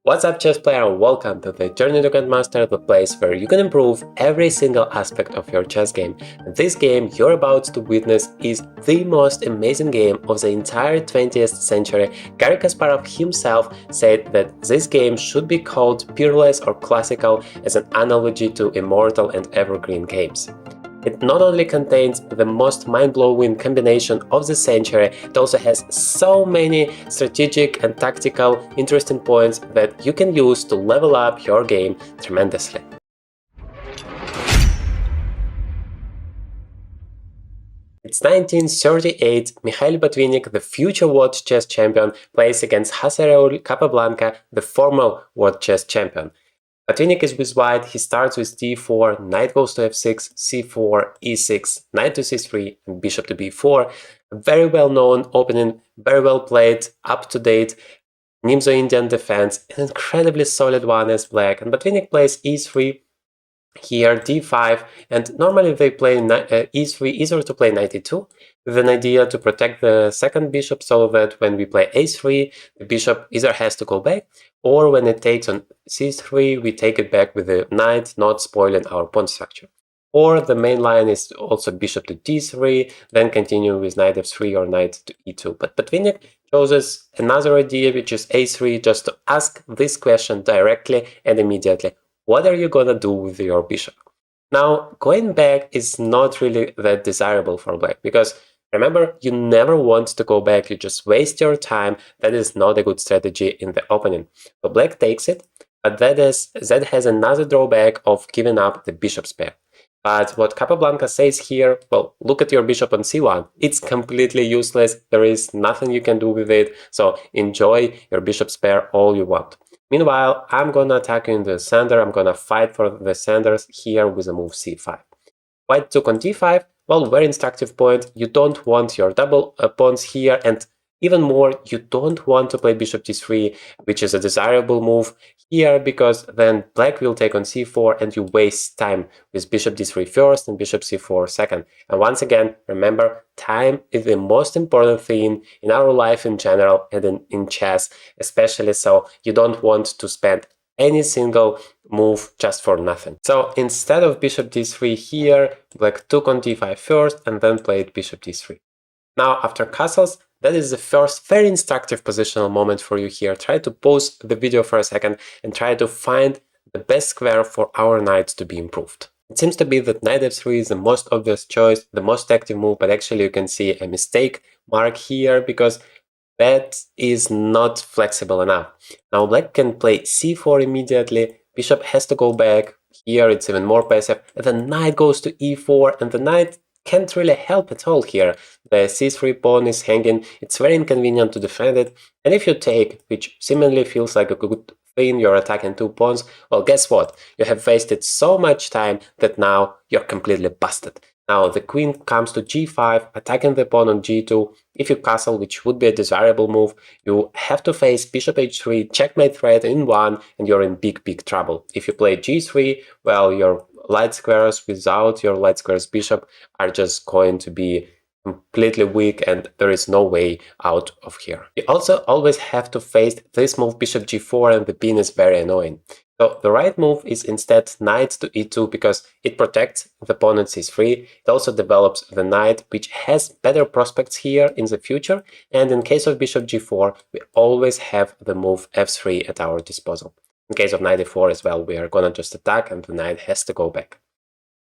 What's up, chess player, and welcome to the Journey to Grandmaster, the place where you can improve every single aspect of your chess game. This game you're about to witness is the most amazing game of the entire 20th century. Garry Kasparov himself said that this game should be called peerless or classical as an analogy to immortal and evergreen games. It not only contains the most mind-blowing combination of the century, it also has so many strategic and tactical interesting points that you can use to level up your game tremendously. It's 1938, Mikhail Botvinnik, the future world chess champion, plays against Rae1 Capablanca, the former world chess champion. Botvinnik is with white, he starts with d4, knight goes to f6, c4, e6, knight to c3, and bishop to b4. A very well known opening, very well played, up to date, Nimzo-Indian defense, an incredibly solid one as black, and Botvinnik plays e3, here d5, and normally they play e3 easier to play knight e2 with an idea to protect the second bishop so that when we play a3 the bishop either has to go back, or when it takes on c3 we take it back with the knight, not spoiling our pawn structure. Or the main line is also bishop to d3, then continue with knight f3 or knight to e2. But Botvinnik chooses another idea, which is a3, just to ask this question directly and immediately. What are you gonna do with your bishop? Now, going back is not really that desirable for black, because remember, you never want to go back, you just waste your time. That is not a good strategy in the opening. So black takes it, but that has another drawback of giving up the bishop's pair. But what Capablanca says here, well, look at your bishop on c1. It's completely useless, there is nothing you can do with it, so enjoy your bishop's pair all you want. Meanwhile, I'm gonna attack you in the center, I'm gonna fight for the centers here with a move c5. White took on d5, well, very instructive point, you don't want your double pawns here, and even more, you don't want to play bishop d3, which is a desirable move here, because then black will take on c4 and you waste time with bishop d3 first and bishop c4 second. And once again, remember, time is the most important thing in our life in general and in chess especially, so you don't want to spend any single move just for nothing. So instead of bishop d3 here, black took on d5 first and then played bishop d3. Now after castles, that is the first very instructive positional moment for you here. Try to pause the video for a second and try to find the best square for our knight to be improved. It seems to be that knight f3 is the most obvious choice, the most active move, but actually you can see a mistake mark here because that is not flexible enough. Now black can play c4 immediately, bishop has to go back, here it's even more passive, and the knight goes to e4, and the knight can't really help at all here. The c3 pawn is hanging, it's very inconvenient to defend it, and if you take, which seemingly feels like a good thing, you're attacking two pawns, well, guess what? You have wasted so much time that now you're completely busted. Now the queen comes to g5, attacking the pawn on g2. If you castle, which would be a desirable move, you have to face bishop h3, checkmate threat in one, and you're in big trouble. If you play g3, well, your light squares without your light squares bishop are just going to be completely weak and there is no way out of here. You also always have to face this move bishop g4, and the pin is very annoying. So the right move is instead knight to e2 because it protects the pawn on c3. It also develops the knight, which has better prospects here in the future, and in case of bishop g4 we always have the move f3 at our disposal. In case of knight e4 as well, we are gonna just attack and the knight has to go back.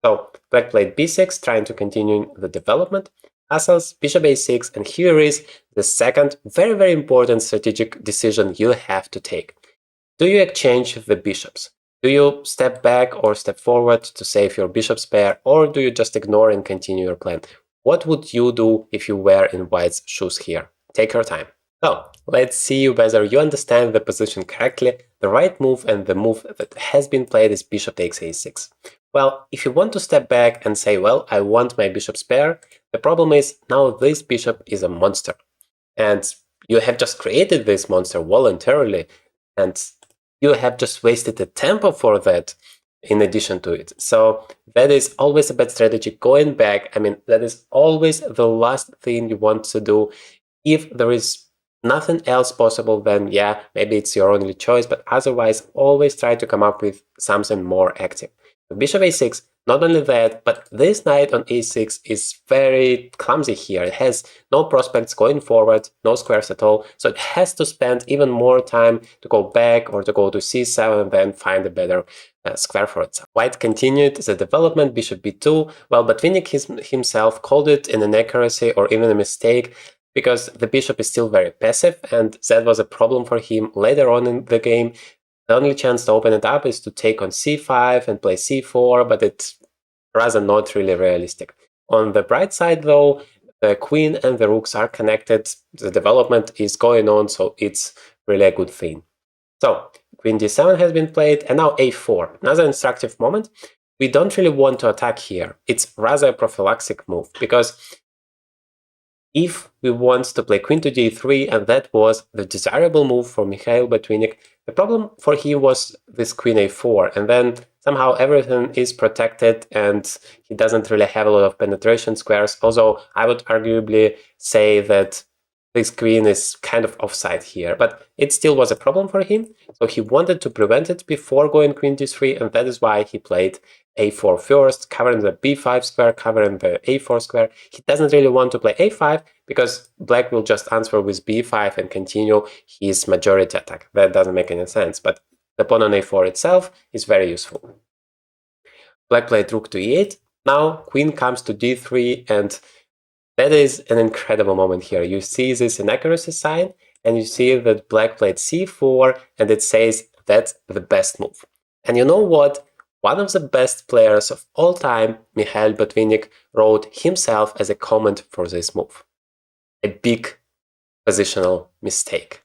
So black played b6, trying to continue the development. Castles, bishop a6, and here is the second very important strategic decision you have to take. Do you exchange the bishops? Do you step back or step forward to save your bishop's pair, or do you just ignore and continue your plan? What would you do if you were in white's shoes here? Take your time. So, let's see whether you understand the position correctly. The right move and the move that has been played is bishop takes a6. Well, if you want to step back and say, well, I want my bishop's pair, the problem is now this bishop is a monster. And you have just created this monster voluntarily, and you have just wasted the tempo for that in addition to it. So that is always a bad strategy. Going back, I mean, that is always the last thing you want to do if there is nothing else possible, then yeah, maybe it's your only choice, but otherwise always try to come up with something more active. Bishop a6, not only that, but this knight on e6 is very clumsy here. It has no prospects going forward, no squares at all, so it has to spend even more time to go back or to go to c7 and then find a better square for itself. White continued the development, bishop b2. Well, Botvinnik himself called it an inaccuracy or even a mistake, because the bishop is still very passive, and that was a problem for him later on in the game. The only chance to open it up is to take on c5 and play c4, but it's rather not really realistic. On the bright side, though, the queen and the rooks are connected, the development is going on, so it's really a good thing. So, queen d7 has been played, and now a4. Another instructive moment. We don't really want to attack here. It's rather a prophylactic move, because if we want to play queen to d3, and that was the desirable move for Mikhail Botvinnik, the problem for him was this queen a4, and then somehow everything is protected and he doesn't really have a lot of penetration squares, although I would arguably say that this queen is kind of offside here, but it still was a problem for him, so he wanted to prevent it before going queen d3, and that is why he played a4 first, covering the b5 square, covering the a4 square. He doesn't really want to play a5, because black will just answer with b5 and continue his majority attack. That doesn't make any sense, but the pawn on a4 itself is very useful. Black played rook to e8. Now queen comes to d3, and that is an incredible moment here. You see this inaccuracy sign, and you see that black played c4, and it says that's the best move. And you know what? One of the best players of all time, Mikhail Botvinnik, wrote himself as a comment for this move. A big positional mistake.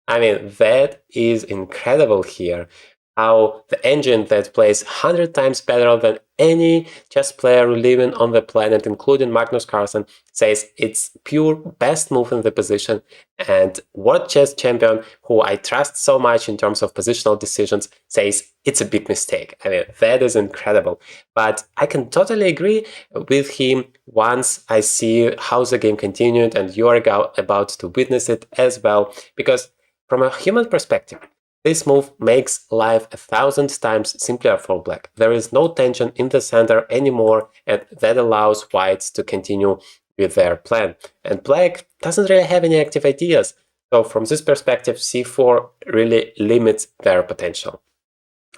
I mean, that is incredible here. How the engine that plays 100 times better than any chess player living on the planet, including Magnus Carlsen, says it's pure best move in the position, and world chess champion, who I trust so much in terms of positional decisions, says it's a big mistake. I mean, that is incredible. But I can totally agree with him once I see how the game continued, and you are about to witness it as well, because from a human perspective, this move makes life 1,000 times simpler for black. There is no tension in the center anymore, and that allows whites to continue with their plan. And black doesn't really have any active ideas. So from this perspective, c4 really limits their potential.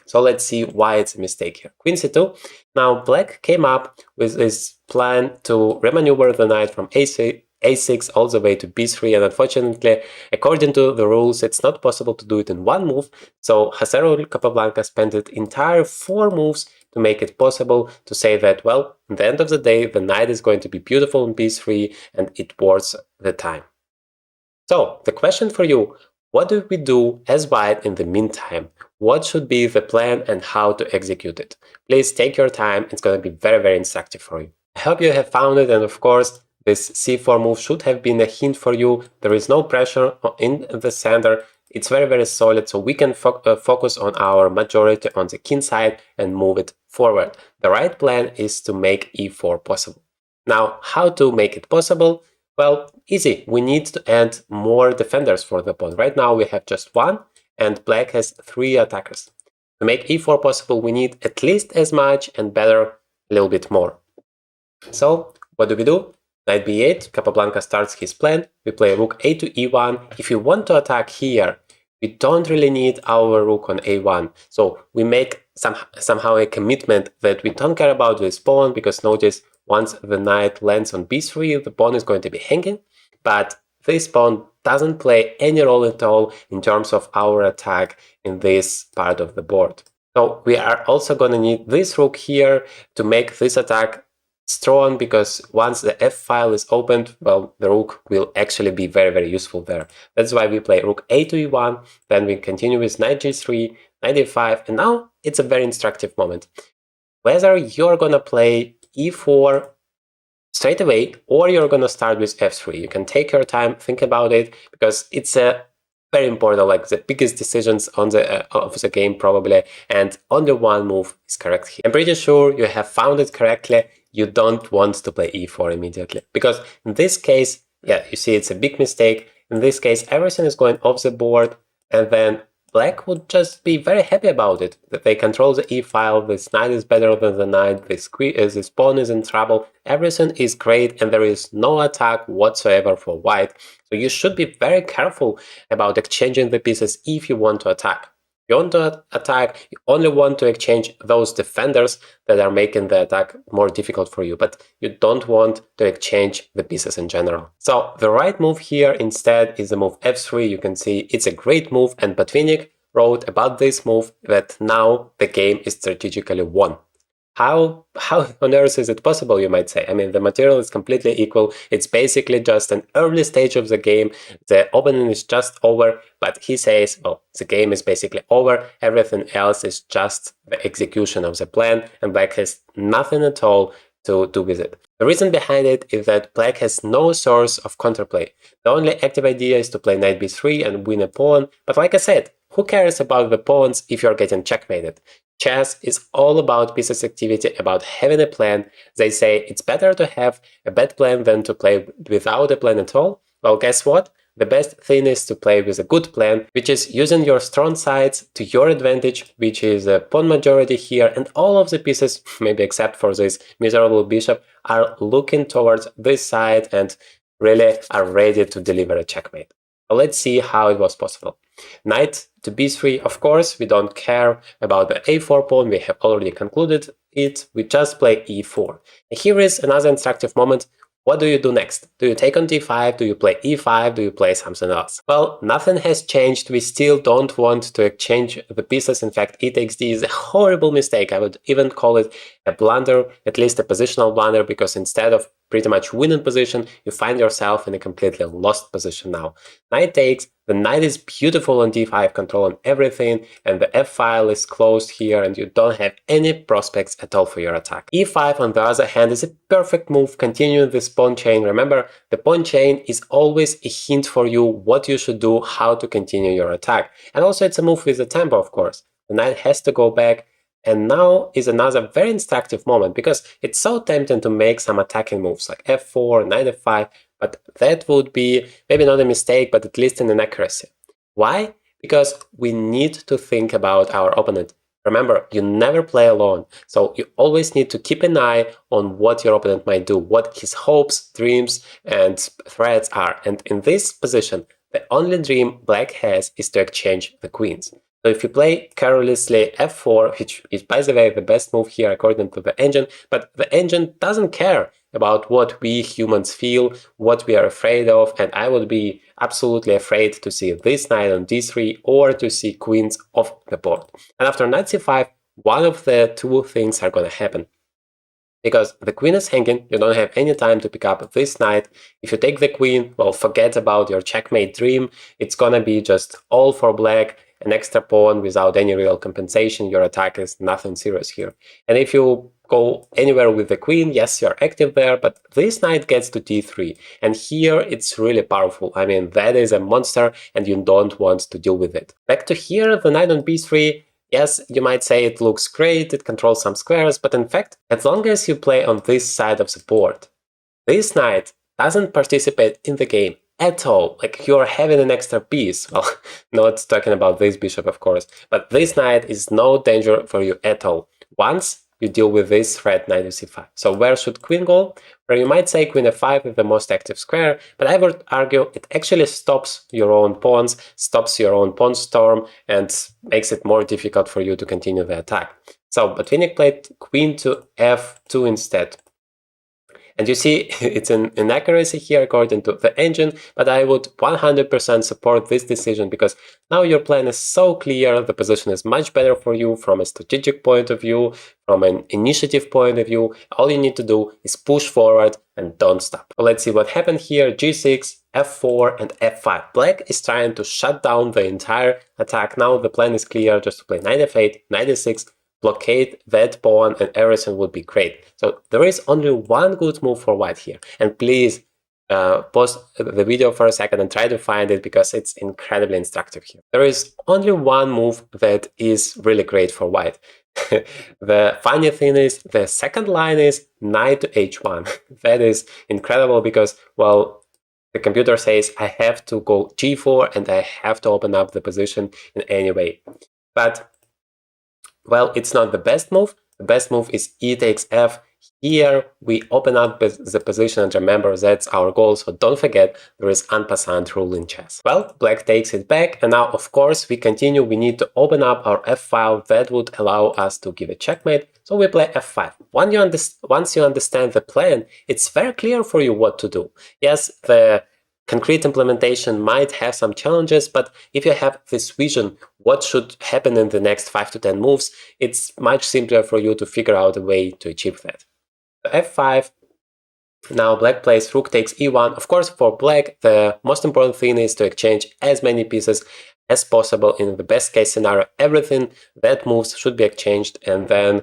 So let's see why it's a mistake here. Queen c2. Now black came up with this plan to remaneuver the knight from a6 all the way to b3, and unfortunately, according to the rules, it's not possible to do it in one move, so Capablanca spent the entire 4 moves to make it possible to say that, well, at the end of the day, the knight is going to be beautiful in b3, and it worth the time. So, the question for you, what do we do as white in the meantime? What should be the plan and how to execute it? Please take your time, it's going to be very, very instructive for you. I hope you have found it, and of course, this c4 move should have been a hint for you. There is no pressure in the center. It's very, very solid, so we can focus on our majority on the king side and move it forward. The right plan is to make e4 possible. Now, how to make it possible? Well, easy. We need to add more defenders for the pawn. Right now we have just 1, and black has 3 attackers. To make e4 possible, we need at least as much, and better, a little bit more. So, what do? Knight b8, Capablanca starts his plan, we play rook a to e1. If you want to attack here, we don't really need our rook on a1. So we make somehow a commitment that we don't care about this pawn, because notice, once the knight lands on b3, the pawn is going to be hanging, but this pawn doesn't play any role at all in terms of our attack in this part of the board. So we are also going to need this rook here to make this attack strong, because once the f file is opened, well, the rook will actually be very, very useful there. That's why we play rook a to e1, then we continue with knight g3, knight e5, and now it's a very instructive moment. Whether you're gonna play e4 straight away, or you're gonna start with f3. You can take your time, think about it, because it's a very important, like the biggest decisions on of the game probably, and only one move is correct here. I'm pretty sure you have found it correctly. You don't want to play e4 immediately, because in this case, yeah, you see it's a big mistake. In this case, everything is going off the board, and then black would just be very happy about it, that they control the e-file, this knight is better than the knight, this pawn is in trouble, everything is great, and there is no attack whatsoever for white. So you should be very careful about exchanging the pieces if you want to attack. If you want to attack, you only want to exchange those defenders that are making the attack more difficult for you, but you don't want to exchange the pieces in general. So the right move here instead is the move f3. You can see it's a great move, and Botvinnik wrote about this move that now the game is strategically won. How on earth is it possible, you might say? I mean, the material is completely equal. It's basically just an early stage of the game. The opening is just over, but he says, well, the game is basically over. Everything else is just the execution of the plan, and black has nothing at all to do with it. The reason behind it is that black has no source of counterplay. The only active idea is to play knight b3 and win a pawn, but like I said, who cares about the pawns if you're getting checkmated? Chess is all about pieces activity, about having a plan. They say it's better to have a bad plan than to play without a plan at all. Well, guess what? The best thing is to play with a good plan, which is using your strong sides to your advantage, which is a pawn majority here, and all of the pieces, maybe except for this miserable bishop, are looking towards this side and really are ready to deliver a checkmate. Let's see how it was possible. Knight to b3, of course, we don't care about the a4 pawn, we have already concluded it, we just play e4. And here is another instructive moment. What do you do next? Do you take on d5? Do you play e5? Do you play something else? Well, nothing has changed. We still don't want to exchange the pieces. In fact, e takes d is a horrible mistake. I would even call it a blunder, at least a positional blunder, because instead of pretty much winning position, you find yourself in a completely lost position now. Knight takes, the knight is beautiful on d5, controlling everything, and the f-file is closed here, and you don't have any prospects at all for your attack. e5, on the other hand, is a perfect move, continuing this pawn chain. Remember, the pawn chain is always a hint for you what you should do, how to continue your attack. And also it's a move with the tempo, of course. The knight has to go back, and now is another very instructive moment, because it's so tempting to make some attacking moves like f4, knight f5, but that would be maybe not a mistake, but at least an inaccuracy. Why? Because we need to think about our opponent. Remember, you never play alone, so you always need to keep an eye on what your opponent might do, what his hopes, dreams, and threats are. And in this position, the only dream black has is to exchange the queens. So if you play carelessly f4, which is, by the way, the best move here according to the engine, but the engine doesn't care about what we humans feel, what we are afraid of, and I would be absolutely afraid to see this knight on d3 or to see queens off the board. And after knight c5, one of the two things are going to happen. Because the queen is hanging, you don't have any time to pick up this knight. If you take the queen, well, forget about your checkmate dream. It's gonna be just all for black, an extra pawn without any real compensation. Your attack is nothing serious here. And if you go anywhere with the queen, yes, you're active there, but this knight gets to d3. And here it's really powerful. I mean, that is a monster and you don't want to deal with it. Back to here, the knight on b3. Yes, you might say it looks great, it controls some squares, but in fact, as long as you play on this side of the board, this knight doesn't participate in the game at all. Like, you're having an extra piece. Well, not talking about this bishop, of course, but this knight is no danger for you at all. Once you deal with this threat, knight to c5. So where should queen go? Where you might say queen f5 is the most active square, but I would argue it actually stops your own pawns, stops your own pawn storm, and makes it more difficult for you to continue the attack. So Botvinnik played queen to f2 instead. And you see, it's an inaccuracy here according to the engine, but I would 100% support this decision, because now your plan is so clear, the position is much better for you from a strategic point of view, from an initiative point of view. All you need to do is push forward and don't stop. Well, let's see what happened here. g6, f4, and f5. Black is trying to shut down the entire attack. Now the plan is clear, just to play knight f8, knight e6, blockade that pawn, and everything would be great. So there is only one good move for white here. And please pause the video for a second and try to find it, because it's incredibly instructive here. There is only one move that is really great for white. The funny thing is, the second line is knight to h1. That is incredible because, well, the computer says I have to go g4 and I have to open up the position in any way. But, well, it's not the best move. The best move is e takes f. Here we open up the position, and remember that's our goal, so don't forget there is en passant rule in chess. Well, black takes it back, and now of course we continue. We need to open up our f file that would allow us to give a checkmate, so we play f5. Once you understand the plan, it's very clear for you what to do. Yes, the concrete implementation might have some challenges, but if you have this vision, what should happen in the next 5 to 10 moves, it's much simpler for you to figure out a way to achieve that. So f5, now black plays rook takes e1. Of course, for black, the most important thing is to exchange as many pieces as possible. In the best case scenario, everything that moves should be exchanged, and then,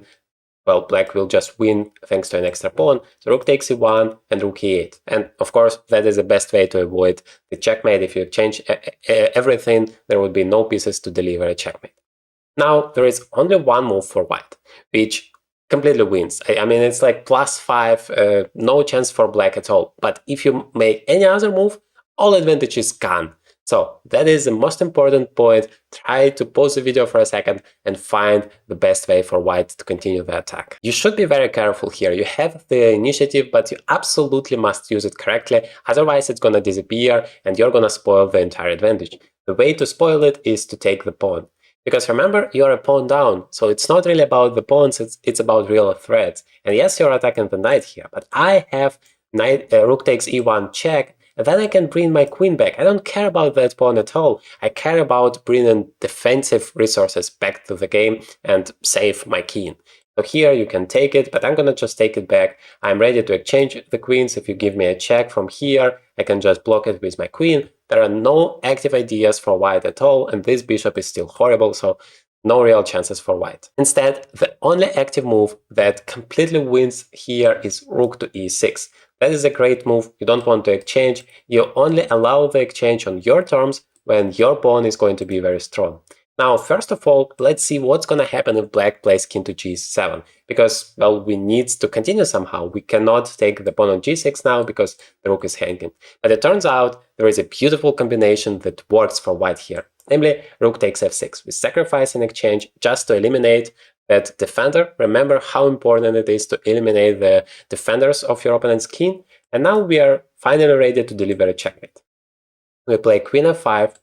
well, black will just win thanks to an extra pawn. So rook takes e1 and rook e8. And of course, that is the best way to avoid the checkmate. If you exchange everything, there would be no pieces to deliver a checkmate. Now, there is only one move for white, which completely wins. I mean, it's like +5, no chance for black at all. But if you make any other move, all advantage is gone. So that is the most important point. Try to pause the video for a second and find the best way for white to continue the attack. You should be very careful here. You have the initiative, but you absolutely must use it correctly. Otherwise, it's gonna disappear and you're gonna spoil the entire advantage. The way to spoil it is to take the pawn. Because remember, you're a pawn down, so it's not really about the pawns, it's about real threats. And yes, you're attacking the knight here, but I have rook takes e1 check, and then I can bring my queen back. I don't care about that pawn at all. I care about bringing defensive resources back to the game and save my king. So here you can take it, but I'm gonna just take it back. I'm ready to exchange the queens. If you give me a check from here, I can just block it with my queen. There are no active ideas for white at all, and this bishop is still horrible, so no real chances for white. Instead, the only active move that completely wins here is rook to e6. That is a great move. You don't want to exchange. You only allow the exchange on your terms when your pawn is going to be very strong. Now, first of all, let's see what's going to happen if black plays king to g7, because, well, we need to continue somehow. We cannot take the pawn on g6 now because the rook is hanging. But it turns out there is a beautiful combination that works for white here, namely rook takes f6. We sacrifice in exchange just to eliminate that defender. Remember how important it is to eliminate the defenders of your opponent's king. And now we are finally ready to deliver a checkmate. We play queen f5.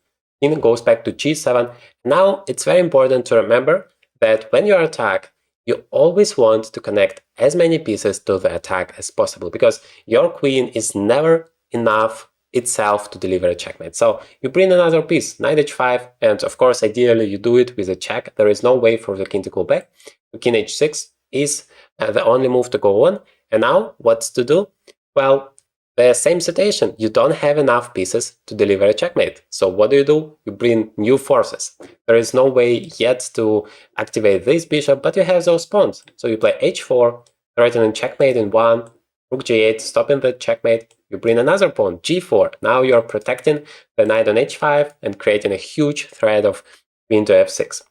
King goes back to g7. Now it's very important to remember that when you attack, you always want to connect as many pieces to the attack as possible, because your queen is never enough itself to deliver a checkmate. So you bring another piece, knight h5, and of course ideally you do it with a check. There is no way for the king to go back. King h6 is the only move to go on. And now what's to do? Well, the same situation, you don't have enough pieces to deliver a checkmate. So what do? You bring new forces. There is no way yet to activate this bishop, but you have those pawns. So you play h4, threatening checkmate in 1, rook g8, stopping the checkmate. You bring another pawn, g4. Now you're protecting the knight on h5 and creating a huge threat of queen to f6.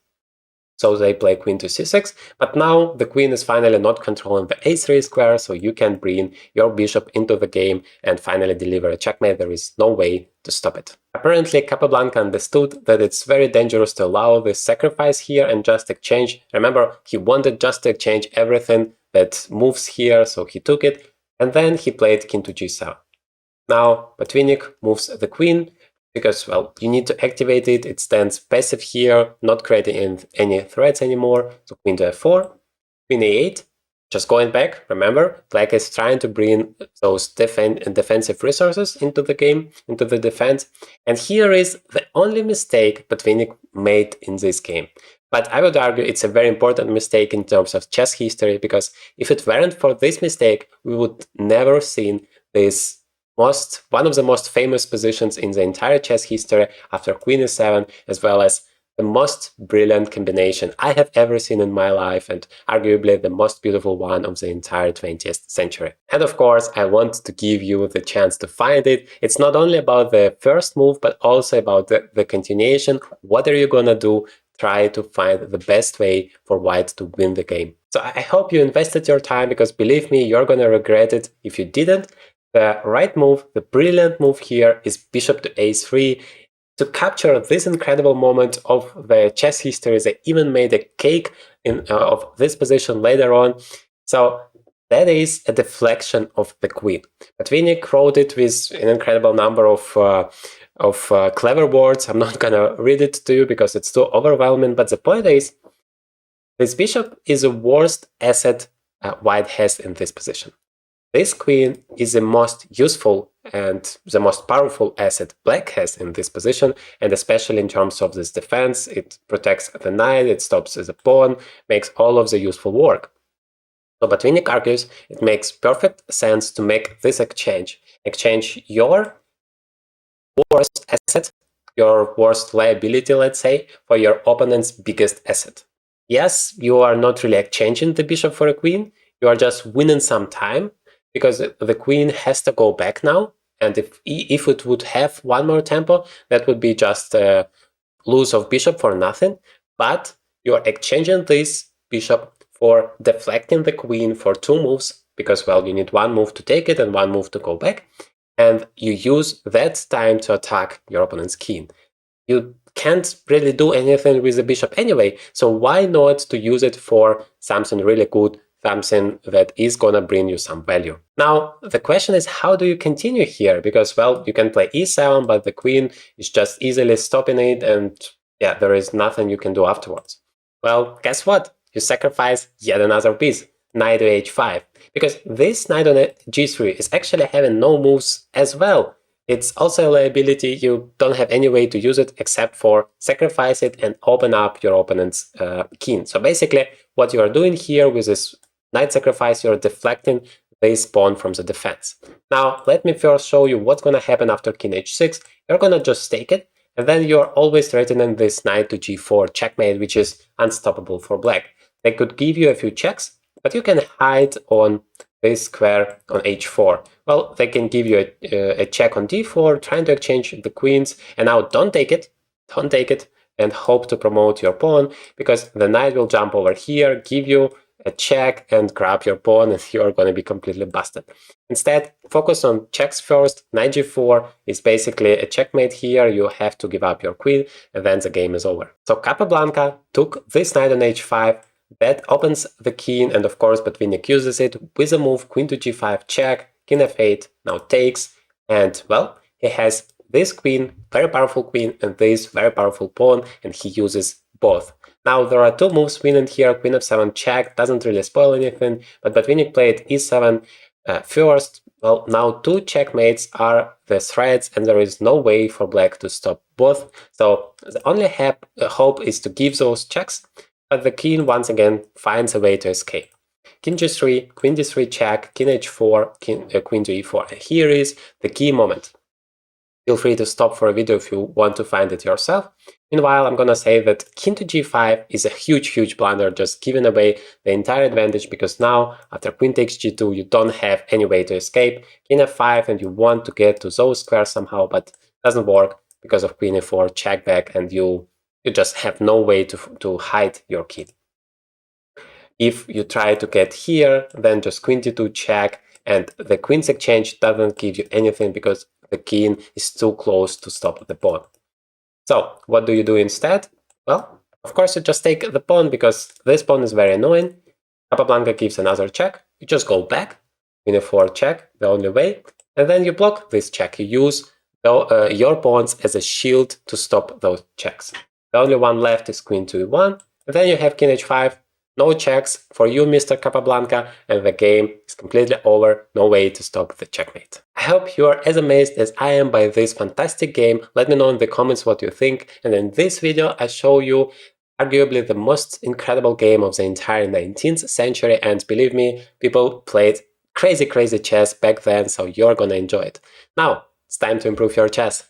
So they play queen to c6, but now the queen is finally not controlling the a3 square, so you can bring your bishop into the game and finally deliver a checkmate. There is no way to stop it. Apparently, Capablanca understood that it's very dangerous to allow this sacrifice here and just exchange. Remember, he wanted just to exchange everything that moves here, so he took it, and then he played king to g7. Now, Botvinnik moves the queen, because, well, you need to activate it. It stands passive here, not creating any threats anymore. So queen to f4, queen a8, just going back. Remember, black is trying to bring those defensive resources into the game, into the defense. And here is the only mistake Botvinnik made in this game. But I would argue it's a very important mistake in terms of chess history, because if it weren't for this mistake, we would never seen this one of the most famous positions in the entire chess history after queen e7, as well as the most brilliant combination I have ever seen in my life, and arguably the most beautiful one of the entire 20th century. And of course, I want to give you the chance to find it. It's not only about the first move, but also about the continuation. What are you gonna do? Try to find the best way for white to win the game. So I hope you invested your time, because believe me, you're gonna regret it if you didn't. The right move, the brilliant move here, is bishop to a3. To capture this incredible moment of the chess history, they even made a cake of this position later on. So that is a deflection of the queen. Botvinnik wrote it with an incredible number of clever words. I'm not gonna read it to you because it's too overwhelming, but the point is, this bishop is the worst asset white has in this position. This queen is the most useful and the most powerful asset black has in this position, and especially in terms of this defense. It protects the knight, it stops the pawn, makes all of the useful work. So Botvinnik argues it makes perfect sense to make this exchange your worst asset, your worst liability, let's say, for your opponent's biggest asset. Yes, you are not really exchanging the bishop for a queen, you are just winning some time, because the queen has to go back now, and if it would have one more tempo, that would be just a lose of bishop for nothing, but you are exchanging this bishop for deflecting the queen for 2 moves, because, well, you need 1 move to take it and 1 move to go back, and you use that time to attack your opponent's king. You can't really do anything with the bishop anyway, so why not to use it for something really good, something that is gonna bring you some value. Now, the question is, how do you continue here? Because, well, you can play e7, but the queen is just easily stopping it, and yeah, there is nothing you can do afterwards. Well, guess what? You sacrifice yet another piece, knight to h5, because this knight on g3 is actually having no moves as well. It's also a liability. You don't have any way to use it except for sacrifice it and open up your opponent's king. So basically, what you are doing here with this knight sacrifice, you're deflecting this pawn from the defense. Now, let me first show you what's going to happen after king h6. You're going to just take it, and then you're always threatening this knight to g4 checkmate, which is unstoppable for black. They could give you a few checks, but you can hide on this square on h4. Well, they can give you a check on d4, trying to exchange the queens, and now don't take it, and hope to promote your pawn, because the knight will jump over here, give you a check, and grab your pawn, and you're going to be completely busted. Instead, focus on checks first. Knight g4 is basically a checkmate here. You have to give up your queen, and then the game is over. So Capablanca took this knight on h5, that opens the king, and of course Botvinnik uses it with a move queen to g5 check, king f8 now takes, and well, he has this queen, very powerful queen, and this very powerful pawn, and he uses both. Now there are 2 moves winning here. Queen f7 check doesn't really spoil anything, but Botvinnik played e7 first. Well, now 2 checkmates are the threats, and there is no way for black to stop both, so the only hope is to give those checks, but the king once again finds a way to escape. King g3, queen d3 check, king h4, queen to e4. And here is the key moment. Feel free to stop for a video if you want to find it yourself. Meanwhile, I'm gonna say that king to g5 is a huge blunder, just giving away the entire advantage, because now, after queen takes g2, you don't have any way to escape. King f5, and you want to get to those squares somehow, but it doesn't work because of queen e4 check back, and you just have no way to hide your king. If you try to get here, then just queen d2 check, and the queen's exchange doesn't give you anything because the king is too close to stop the pawn. So what do you do instead? Well, of course you just take the pawn, because this pawn is very annoying. Capablanca gives another check, you just go back, queen f4 check, the only way, and then you block this check. You use your pawns as a shield to stop those checks. The only one left is queen to e1, and then you have king h5, no checks for you, Mr. Capablanca, and the game is completely over, no way to stop the checkmate. I hope you are as amazed as I am by this fantastic game. Let me know in the comments what you think, and in this video I show you arguably the most incredible game of the entire 19th century, and believe me, people played crazy chess back then, so you're gonna enjoy it. Now, it's time to improve your chess.